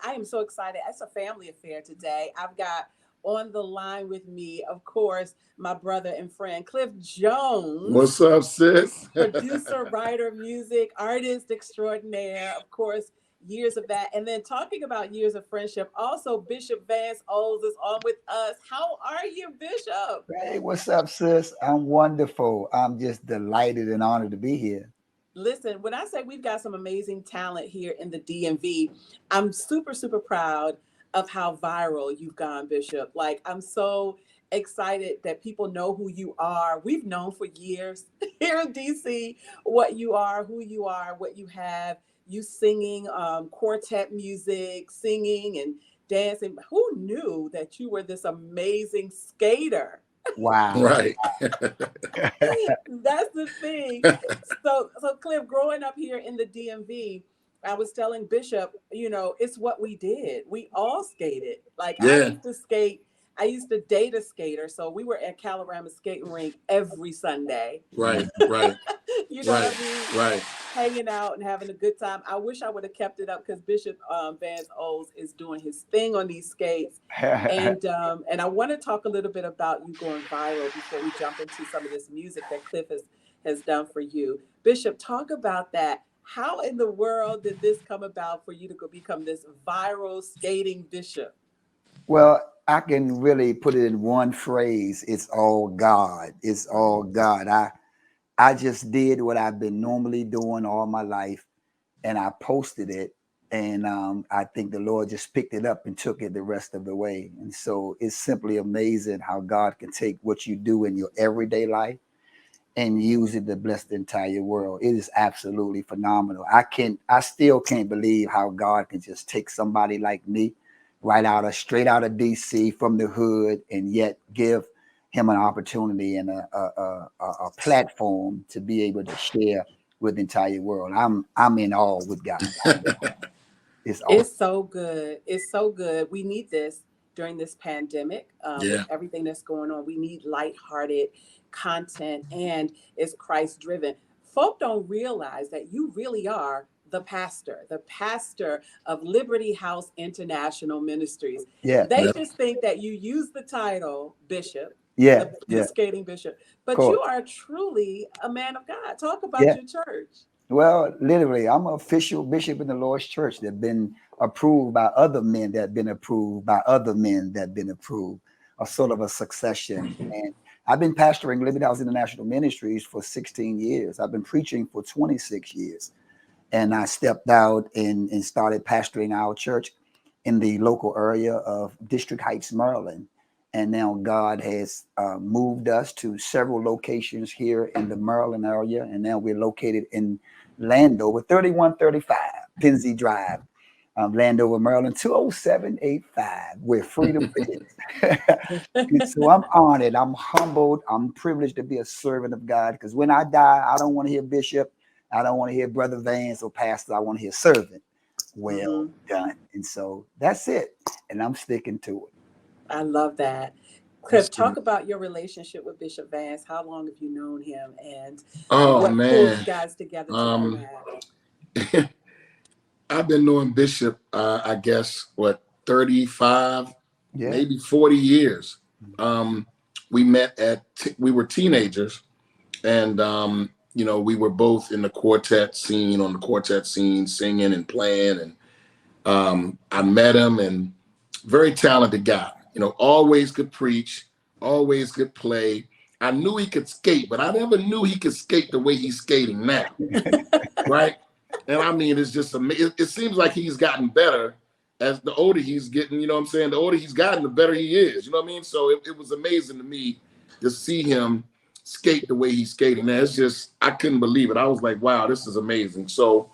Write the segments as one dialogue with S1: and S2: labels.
S1: I am so excited. It's a family affair today. I've got on the line with me, of course, my brother and friend, Cliff Jones,
S2: What's up, sis?
S1: producer, writer, music, artist extraordinaire, of course, years of that. And then talking about years of friendship, also Bishop Vance Oles is on with us. How are you, Bishop?
S3: Hey, what's up, sis? I'm wonderful. I'm just delighted and honored to be here.
S1: Listen, when I say we've got some amazing talent here in the DMV, I'm super, super proud of how viral you've gone, Bishop. Like, I'm so excited that people know who you are. We've known for years here in DC what you are, who you are, what you have. You singing quartet music, singing and dancing. Who knew that you were this amazing skater?
S3: Wow.
S2: Right.
S1: That's the thing. So Cliff, growing up here in the DMV, I was telling Bishop, it's what we did. We all skated. Like I
S2: Yeah.
S1: used to skate. I used to date a skater, so we were at Calorama skating rink every Sunday.
S2: Right. Right.
S1: You know
S2: Right.
S1: what I mean?
S2: Right.
S1: Hanging out and having a good time. I wish I would have kept it up because Bishop Vance Oles is doing his thing on these skates, and I want to talk a little bit about you going viral before we jump into some of this music that Cliff has done for you. Bishop, talk about that. How in the world did this come about for you to go become this viral skating bishop?
S3: Well, I can really put it in one phrase. It's all God. It's all God. I just did what I've been normally doing all my life, and I posted it. And I think the Lord just picked it up and took it the rest of the way. And so it's simply amazing how God can take what you do in your everyday life and use it to bless the entire world. It is absolutely phenomenal. I still can't believe how God can just take somebody like me, straight out of DC from the hood, and yet give him an opportunity and a platform to be able to share with the entire world. I'm in awe with God. It's awesome.
S1: It's so good. It's so good. We need this during this pandemic with
S2: Yeah.
S1: everything that's going on. We need lighthearted content and it's Christ driven. Folk don't realize that you really are the pastor of Liberty House International Ministries.
S3: Yeah,
S1: They
S2: Yeah.
S1: just think that you use the title bishop,
S3: yeah,
S1: the
S3: yeah.
S1: skating bishop,
S3: Of
S1: but you
S3: course.
S1: are truly a man of God. Talk about
S3: Yeah.
S1: your church.
S3: Well, literally, I'm an official bishop in the Lord's church that been approved by other men that been approved by other men that been approved, a sort of a succession. And I've been pastoring Liberty House International Ministries for 16 years. I've been preaching for 26 years. And I stepped out and started pastoring our church in the local area of District Heights, Maryland. And now God has moved us to several locations here in the Maryland area. And now we're located in Landover, 3135 Penzie Drive, Landover, Maryland, 20785, where freedom is. And so I'm honored, I'm humbled, I'm privileged to be a servant of God, because when I die, I don't want to hear bishop, I don't want to hear brother Vance or pastor, I want to hear servant. Well
S1: Mhm.
S3: done. And so that's it. And I'm sticking to it.
S1: I love that.
S2: That's
S1: Cliff, talk
S2: good.
S1: about your relationship with Bishop Vance. How long have you known him and
S2: Oh
S1: what pulled you
S2: man.
S1: guys together to do
S2: Um,
S1: that?
S2: I've been knowing Bishop, I guess, what, 35,
S3: Yeah.
S2: maybe 40 years. Um, we met we were teenagers, and we were both in the quartet scene, on the quartet scene, singing and playing. And I met him, and very talented guy. Always could preach, always could play. I knew he could skate, but I never knew he could skate the way he's skating now. Right? And I mean, it's just amazing. It seems like he's gotten better as the older he's getting. You know what I'm saying? The older he's gotten, the better he is. You know what I mean? So it was amazing to me to see him skate the way he's skating. Now, it's just, I couldn't believe it. I was like, wow, this is amazing. So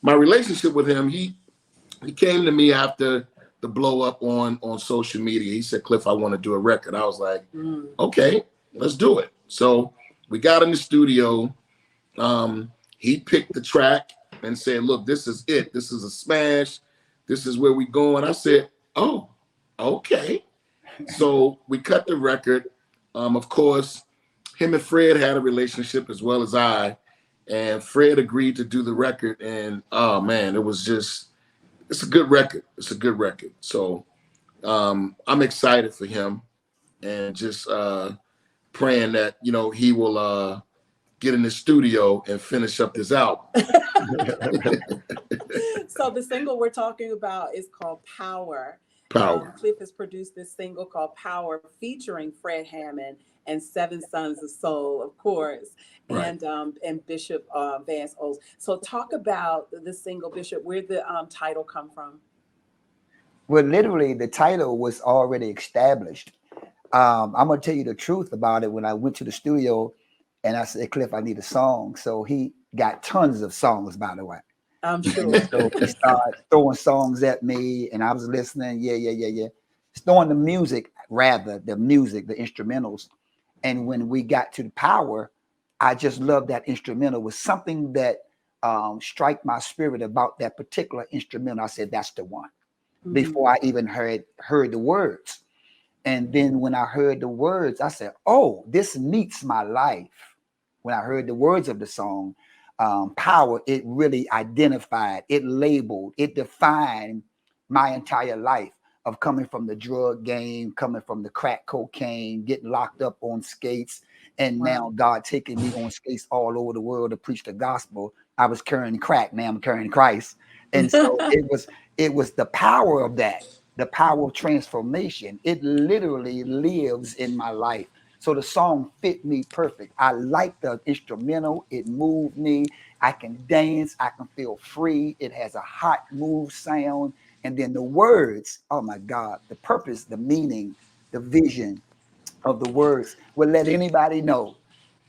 S2: my relationship with him, he came to me after the blow up on social media. He said, Cliff, I want to do a record. I was like,
S1: Mm.
S2: okay, let's do it. So we got in the studio. He picked the track and said, look, this is it. This is a smash. This is where we going. I said, oh, okay. So we cut the record. Of course, him and Fred had a relationship as well as I. And Fred agreed to do the record. And oh man, it was just it's a good record. It's a good record. So I'm excited for him, and just praying that he will get in the studio and finish up this album.
S1: So the single we're talking about is called Power.
S2: Power.
S1: Cliff has produced this single called Power, featuring Fred Hammond and Seven Sons of Soul, of course,
S2: Right.
S1: and Bishop Vance Oles. So talk about the single, Bishop. Where the title come from?
S3: Well, literally, the title was already established. I'm gonna tell you the truth about it. When I went to the studio, and I said, "Cliff, I need a song," so he got tons of songs, by the way.
S1: I'm
S3: And
S1: sure.
S3: so he started throwing songs at me, and I was listening. Yeah. Throwing the music, rather the music, the instrumentals. And when we got to the Power, I just loved that instrumental. It was something that struck my spirit about that particular instrumental. I said, "That's the one." Before I even heard the words. And then when I heard the words, I said, "Oh, this meets my life." When I heard the words of the song, Power, it really identified, it labeled, it defined my entire life of coming from the drug game, coming from the crack cocaine, getting locked up on skates, and now God taking me on skates all over the world to preach the gospel. I was carrying crack, now I'm carrying Christ. And so it was the power of that, the power of transformation. It literally lives in my life. So the song fit me perfect. I like the instrumental. It moved me. I can dance. I can feel free. It has a hot move sound. And then the words, oh my God, the purpose, the meaning, the vision of the words will let anybody know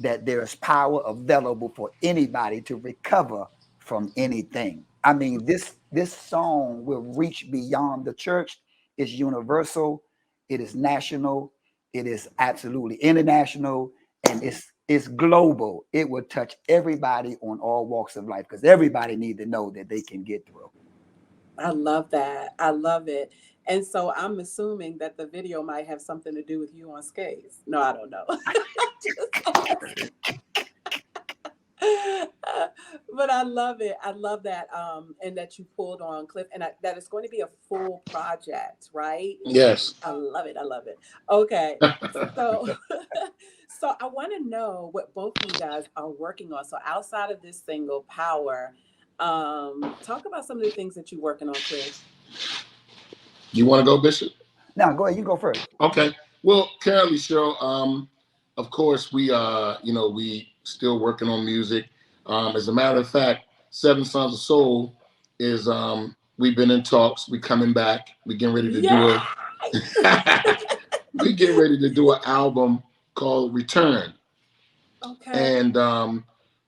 S3: that there is power available for anybody to recover from anything. I mean, this song will reach beyond the church. It's universal, it is national, it is absolutely international, and it's global. It will touch everybody on all walks of life, because everybody needs to know that they can get through.
S1: I love that. I love it. And so I'm assuming that the video might have something to do with you on skates. No, I don't know. But I love it. I love that, and that you pulled on Cliff, and that it's going to be a full project, right?
S2: Yes.
S1: I love it. I love it. Okay, so so I want to know what both of you guys are working on. So outside of this single, Power, talk about some of the things that you're working on, Cliff.
S2: You want to go, Bishop?
S3: Now, go ahead, you go first.
S2: Okay. Well, currently, Cheryl, of course, we still working on music. As a matter of fact, Seven Sons of Soul is we've been in talks. We coming back. We getting ready to do
S1: Yeah.
S2: we getting ready to do an album called Return.
S1: Okay.
S2: And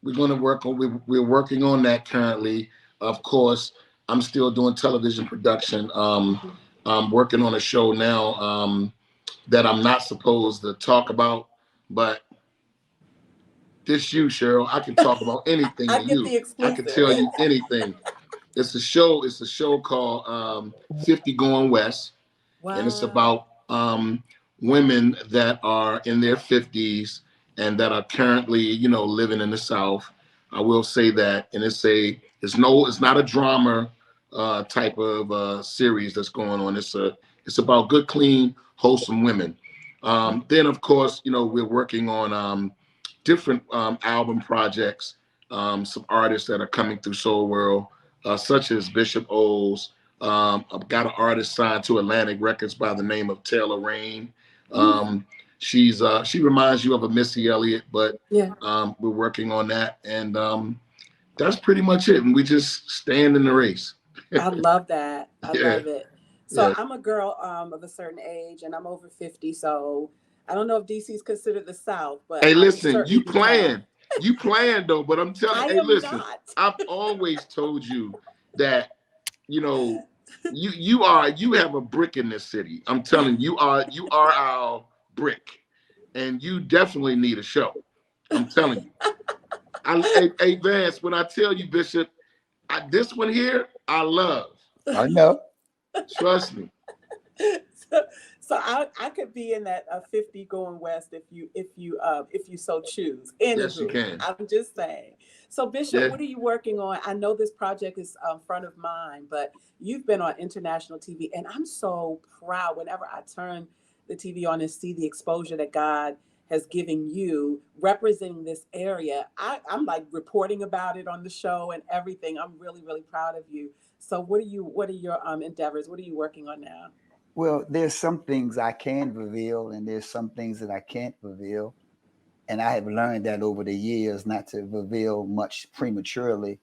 S2: we're going to we're working on that currently. Of course, I'm still doing television production. I'm working on a show now that I'm not supposed to talk about, but this you, Cheryl, I can talk about anything
S1: I
S2: to
S1: get
S2: you.
S1: the
S2: I can
S1: exclusive.
S2: tell you anything. It's a show. It's a show called 50 Going West, and it's
S1: Wow.
S2: about women that are in their 50s and that are currently, living in the South. I will say that, and it's not a drama type of series that's going on. It's about good, clean, wholesome women. Then, of course, we're working on different album projects. Some artists that are coming through Soul World, such as Bishop Oles. I've got an artist signed to Atlantic Records by the name of Taylor Rain. She reminds you of a Missy Elliott, but
S1: Yeah.
S2: we're working on that, and that's pretty much it. And we just stand in the race.
S1: I love that. I
S2: Yeah,
S1: love it. So
S2: yeah.
S1: I'm a girl of a certain age, and I'm over 50. So I don't know if DC is considered the South, but
S2: Hey,
S1: I will
S2: listen,
S1: certainly be tough.
S2: you playing though. But I'm telling.
S1: I
S2: Hey,
S1: am
S2: listen,
S1: not.
S2: I've always told you that you know you have a brick in this city. I'm telling you, you are our brick, and you definitely need a show. I'm telling you. Hey, Vance, when I tell you, Bishop, this one here, I love.
S3: I know.
S2: Trust me.
S1: so, So I could be in that 50 going west if you so choose.
S2: Yes, you
S1: Anywho,
S2: can.
S1: I'm just saying. So Bishop,
S2: Yeah.
S1: what are you working on? I know this project is front of mind, but you've been on international TV, and I'm so proud whenever I turn the TV on and see the exposure that God has given you representing this area. I'm like reporting about it on the show and everything. I'm really, really proud of you. So what are your endeavors? What are you working on now?
S3: Well, there's some things I can reveal, and there's some things that I can't reveal. And I have learned that over the years not to reveal much prematurely.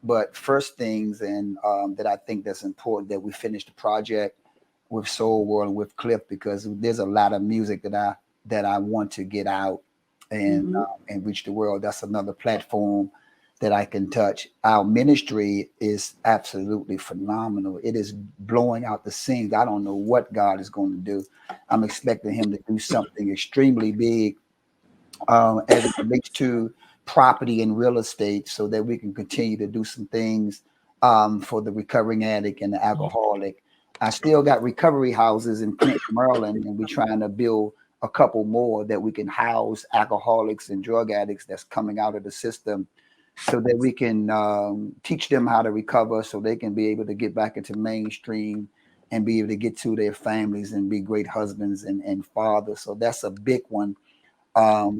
S3: But first things, and that I think that's important, that we finish the project with Soul World and with Cliff, because there's a lot of music that I want to get out
S1: Mm-hmm.
S3: and reach the world. That's another platform that I can touch. Our ministry is absolutely phenomenal. It is blowing out the scenes. I don't know what God is going to do. I'm expecting Him to do something extremely big as it relates to property and real estate, so that we can continue to do some things for the recovering addict and the alcoholic. I still got recovery houses in Clinton, Maryland, and we're trying to build a couple more that we can house alcoholics and drug addicts that's coming out of the system, so that we can teach them how to recover, so they can be able to get back into mainstream and be able to get to their families and be great husbands and fathers. So that's a big one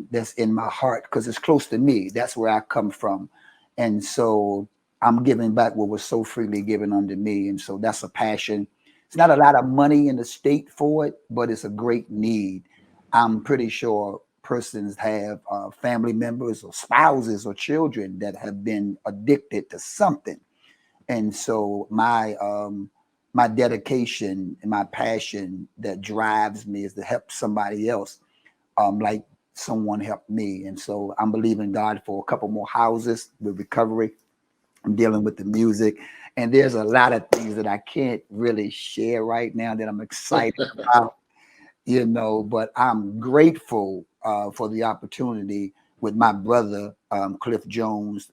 S3: that's in my heart, because it's close to me. That's where I come from. And so I'm giving back what was so freely given unto me. And so that's a passion. It's not a lot of money in the state for it, but it's a great need. I'm pretty sure persons have family members or spouses or children that have been addicted to something. And so my dedication and my passion that drives me is to help somebody else, like someone helped me. And so I'm believing God for a couple more houses with recovery. I'm dealing with the music. And there's a lot of things that I can't really share right now that I'm excited about, but I'm grateful for the opportunity with my brother, Cliff Jones.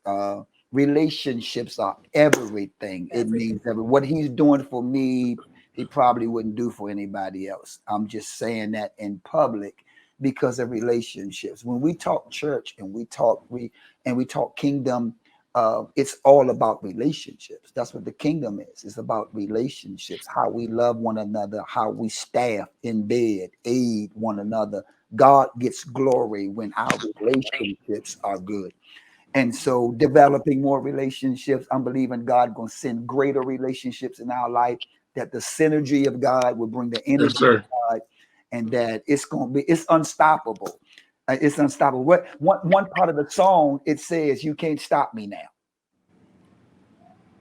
S3: Relationships are everything. It
S1: Everything.
S3: means what he's doing for me, he probably wouldn't do for anybody else. I'm just saying that in public because of relationships. When we talk church and we talk kingdom, it's all about relationships. That's what the kingdom is. It's about relationships, how we love one another, how we staff in bed, aid one another. God gets glory when our relationships are good. And so developing more relationships, I'm believing God going to send greater relationships in our life, that the synergy of God will bring the
S2: Yes,
S3: energy
S2: sir.
S3: of God, and that it's unstoppable. It's unstoppable. One part of the song, it says, "You can't stop me now.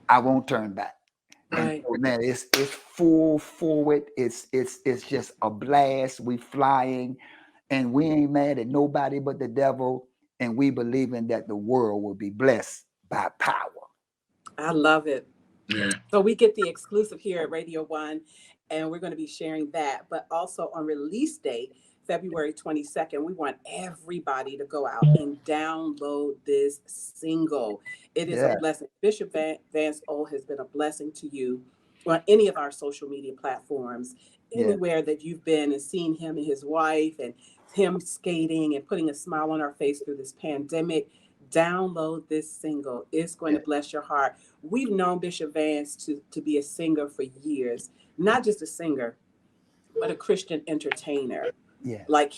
S3: I won't turn back." And
S1: Right.
S3: so, man, it's full forward. It's just a blast. We flying, and we ain't mad at nobody but the devil. And we believing that the world will be blessed by power.
S1: I love it.
S2: Yeah.
S1: So we get the exclusive here at Radio One, and we're going to be sharing that. But also on release date, February 22nd, we want everybody to go out and download this single. It is a
S3: Yeah,
S1: blessing. Bishop Vance O has been a blessing to you on any of our social media platforms,
S3: yeah,
S1: anywhere that you've been and seen him and his wife and him skating and putting a smile on our face through this pandemic. Download this single. It's going
S3: yeah,
S1: to bless your heart. We've known Bishop Vance to be a singer for years, not just a singer, but a Christian entertainer.
S3: yes.
S1: Like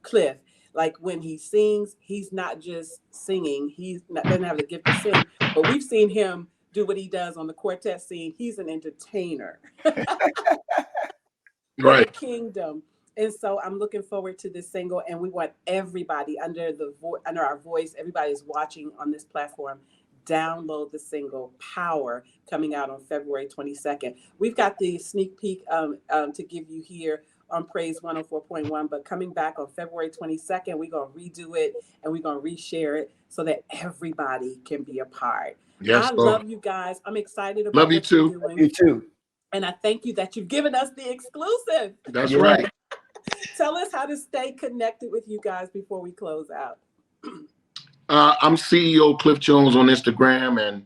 S1: Cliff, like when he sings, he's not just singing, doesn't have the gift to sing, but we've seen him do what he does on the quartet scene. He's an entertainer for the
S2: Right.
S1: kingdom. And so I'm looking forward to this single, and we want everybody under our voice, everybody's watching on this platform. Download the single "Power" coming out on February 22nd. We've got the sneak peek to give you here on Praise 104.1, but coming back on February 22nd, we're gonna redo it and we're gonna reshare it so that everybody can be a part. I
S2: Yes, Lord.
S1: love you guys. I'm excited
S2: Love
S1: about
S2: you
S1: what you're
S2: too.
S1: doing.
S3: You too.
S1: And I thank you that you've given us the exclusive.
S2: That's
S3: Yeah.
S2: right.
S1: Tell us how to stay connected with you guys before we close out.
S2: I'm CEO Cliff Jones on Instagram and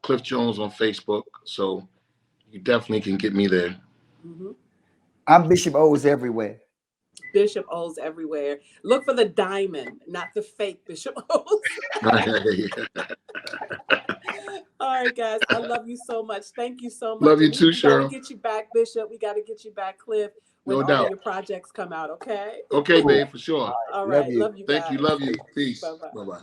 S2: Cliff Jones on Facebook. So you definitely can get me there.
S1: Mm-hmm.
S3: I'm Bishop O's everywhere.
S1: Bishop O's everywhere. Look for the diamond, not the fake Bishop O's. All right, guys. I love you so much. Thank you so much.
S2: Love you
S1: And
S2: too,
S1: we got to
S2: Cheryl.
S1: get you back, Bishop. We got to get you back, Cliff, when
S2: No
S1: all of
S2: doubt.
S1: your projects come out. Okay.
S2: Okay, babe, for sure.
S1: All
S3: Love
S1: right.
S3: you.
S1: Love you
S2: Thank
S1: guys.
S2: you. Love you. Peace.
S1: Bye bye.
S2: Bye-bye.